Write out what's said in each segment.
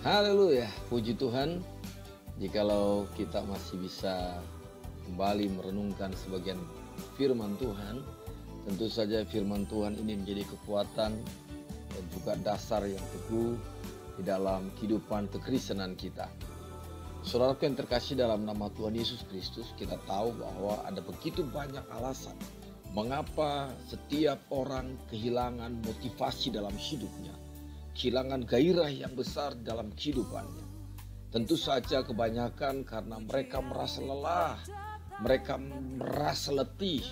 Haleluya, puji Tuhan. Jikalau kita masih bisa kembali merenungkan sebagian firman Tuhan, tentu saja firman Tuhan ini menjadi kekuatan dan juga dasar yang teguh di dalam kehidupan kekristenan kita. Saudaraku yang terkasih dalam nama Tuhan Yesus Kristus, kita tahu bahwa ada begitu banyak alasan mengapa setiap orang kehilangan motivasi dalam hidupnya, kehilangan gairah yang besar dalam kehidupannya. Tentu saja kebanyakan karena mereka merasa lelah, mereka merasa letih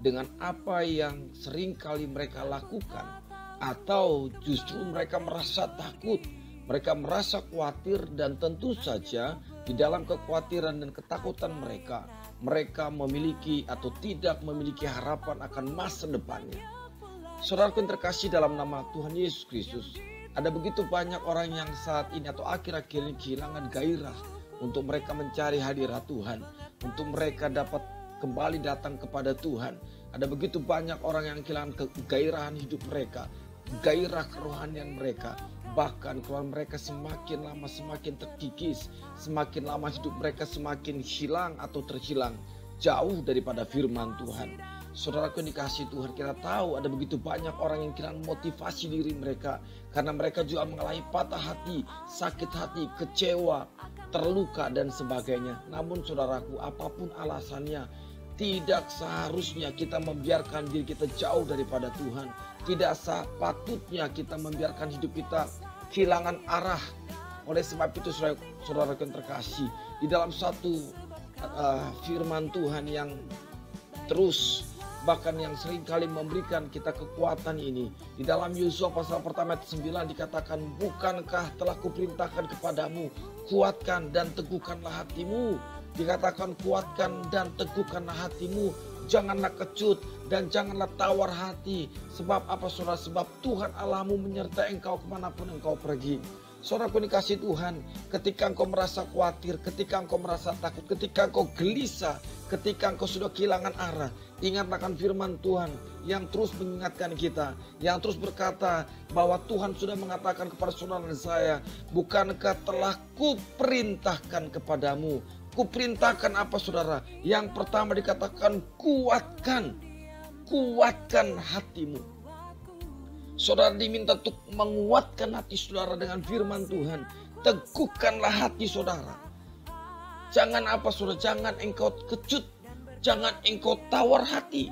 dengan apa yang sering kali mereka lakukan, atau justru mereka merasa takut, mereka merasa khawatir, dan tentu saja di dalam kekhawatiran dan ketakutan mereka, mereka memiliki atau tidak memiliki harapan akan masa depannya. Saudaraku yang terkasih dalam nama Tuhan Yesus Kristus, ada begitu banyak orang yang saat ini atau akhir-akhir ini kehilangan gairah untuk mereka mencari hadirat Tuhan, untuk mereka dapat kembali datang kepada Tuhan. Ada begitu banyak orang yang kehilangan kegairahan hidup mereka, gairah kerohanian mereka. Bahkan kalau mereka semakin lama semakin terkikis, semakin lama hidup mereka semakin hilang atau terhilang jauh daripada firman Tuhan. Saudaraku yang dikasihi Tuhan, kita tahu ada begitu banyak orang yang kehilangan motivasi diri mereka karena mereka juga mengalami patah hati, sakit hati, kecewa, terluka dan sebagainya. Namun saudaraku, apapun alasannya, tidak seharusnya kita membiarkan diri kita jauh daripada Tuhan. Tidak sepatutnya kita membiarkan hidup kita kehilangan arah. Oleh sebab itu saudaraku yang terkasih, di dalam satu firman Tuhan yang terus bahkan yang sering kali memberikan kita kekuatan ini, di dalam Yosua pasal pertama ayat 9 dikatakan, bukankah telah kuperintahkan kepadamu, kuatkan dan teguhkanlah hatimu. Dikatakan kuatkan dan teguhkanlah hatimu, janganlah kecut dan janganlah tawar hati. Sebab apa saudara? Sebab Tuhan Allahmu menyertai engkau kemanapun engkau pergi. Saudaraku dikasih Tuhan, ketika engkau merasa khawatir, ketika engkau merasa takut, ketika engkau gelisah, ketika engkau sudah kehilangan arah, ingatlah akan firman Tuhan yang terus mengingatkan kita, yang terus berkata bahwa Tuhan sudah mengatakan kepada saudara dan saya, bukankah telah kuperintahkan kepadamu. Kuperintahkan apa saudara? Yang pertama dikatakan kuatkan hatimu. Saudara diminta untuk menguatkan hati saudara dengan firman Tuhan. Teguhkanlah hati saudara. Jangan apa saudara? Jangan engkau kecut. Jangan engkau tawar hati.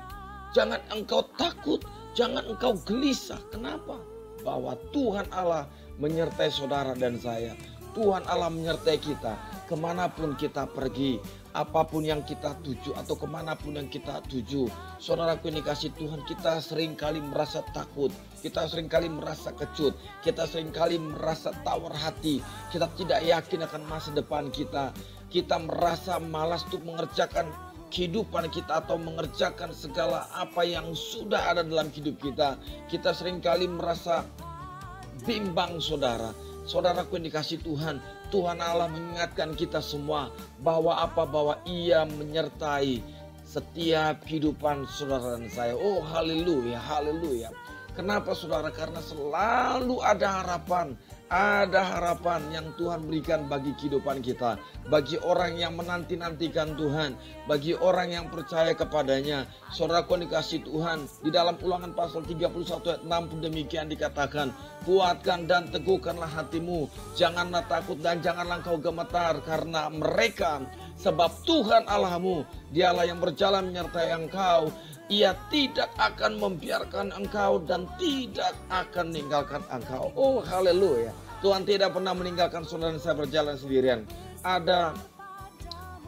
Jangan engkau takut. Jangan engkau gelisah. Kenapa? Bahwa Tuhan Allah menyertai saudara dan saya. Tuhan Allah menyertai kita. Kemanapun kita pergi, apapun yang kita tuju atau kemanapun yang kita tuju, saudaraku yang dikasih Tuhan, kita seringkali merasa takut, kita seringkali merasa kecut, kita seringkali merasa tawar hati, kita tidak yakin akan masa depan kita, kita merasa malas untuk mengerjakan kehidupan kita atau mengerjakan segala apa yang sudah ada dalam hidup kita. Kita seringkali merasa bimbang saudara. Saudaraku yang dikasih Tuhan, Tuhan Allah mengingatkan kita semua bahwa bahwa Ia menyertai setiap kehidupan saudara dan saya. Oh haleluya, haleluya. Kenapa saudara? Karena selalu ada harapan yang Tuhan berikan bagi kehidupan kita. Bagi orang yang menanti-nantikan Tuhan, bagi orang yang percaya kepadanya. Saudaraku yang dikasih Tuhan, di dalam Ulangan pasal 31 ayat 6 pun demikian dikatakan, kuatkan dan teguhkanlah hatimu, janganlah takut dan janganlah engkau gemetar karena mereka, sebab Tuhan Allahmu, Dialah yang berjalan menyertai engkau. Ia tidak akan membiarkan engkau dan tidak akan meninggalkan engkau. Oh haleluya. Tuhan tidak pernah meninggalkan saudara dan saya berjalan sendirian. Ada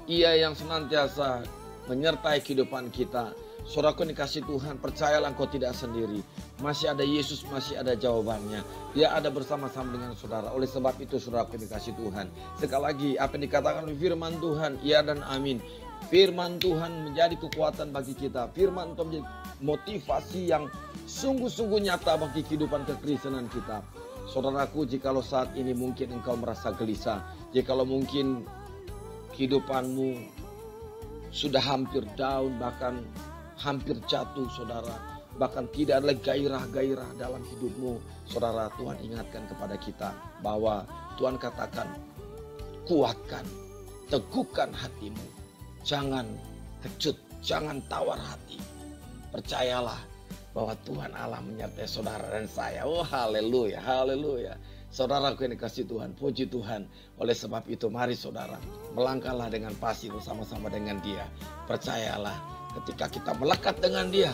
Ia yang senantiasa menyertai kehidupan kita. Saudaraku yang dikasih Tuhan, percayalah engkau tidak sendiri. Masih ada Yesus, masih ada jawabannya. Dia ada bersama-sama dengan saudara. Oleh sebab itu saudaraku yang dikasih Tuhan, sekali lagi apa yang dikatakan oleh firman Tuhan, ya dan amin. Firman Tuhan menjadi kekuatan bagi kita. Firman Tuhan menjadi motivasi yang sungguh-sungguh nyata bagi kehidupan kekristenan kita. Saudaraku, jikalau saat ini mungkin engkau merasa gelisah, jikalau mungkin kehidupanmu sudah hampir down, bahkan hampir jatuh saudara, bahkan tidak ada gairah-gairah dalam hidupmu, saudara, Tuhan ingatkan kepada kita bahwa Tuhan katakan, kuatkan, teguhkan hatimu, jangan kecut, jangan tawar hati. Percayalah bahwa Tuhan Allah menyertai saudara dan saya. Oh haleluya, haleluya. Saudaraku yang dikasih Tuhan, puji Tuhan. Oleh sebab itu mari saudara, melangkahlah dengan pasti bersama-sama dengan Dia. Percayalah, ketika kita melekat dengan Dia,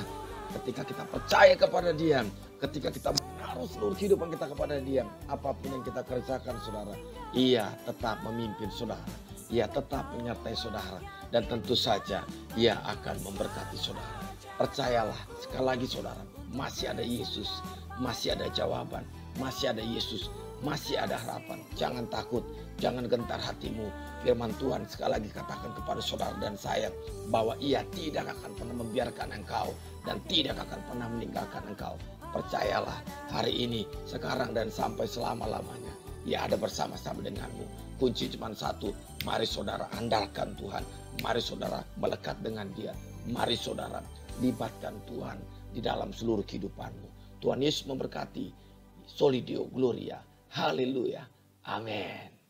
ketika kita percaya kepada Dia, ketika kita menaruh seluruh kehidupan kita kepada Dia, apapun yang kita kerjakan saudara, Ia tetap memimpin saudara, Ia tetap menyertai saudara, dan tentu saja Ia akan memberkati saudara. Percayalah, sekali lagi saudara, masih ada Yesus, masih ada jawaban, masih ada Yesus, masih ada harapan. Jangan takut, jangan gentar hatimu. Firman Tuhan sekali lagi katakan kepada saudara dan saya bahwa Ia tidak akan pernah membiarkan engkau dan tidak akan pernah meninggalkan engkau. Percayalah, hari ini, sekarang dan sampai selama-lamanya Ia ada bersama-sama denganmu. Kunci cuma satu, mari saudara andalkan Tuhan, mari saudara melekat dengan Dia, mari saudara libatkan Tuhan di dalam seluruh kehidupanmu. Tuhan Yesus memberkati. Soli Deo Gloria. Haleluya. Amin.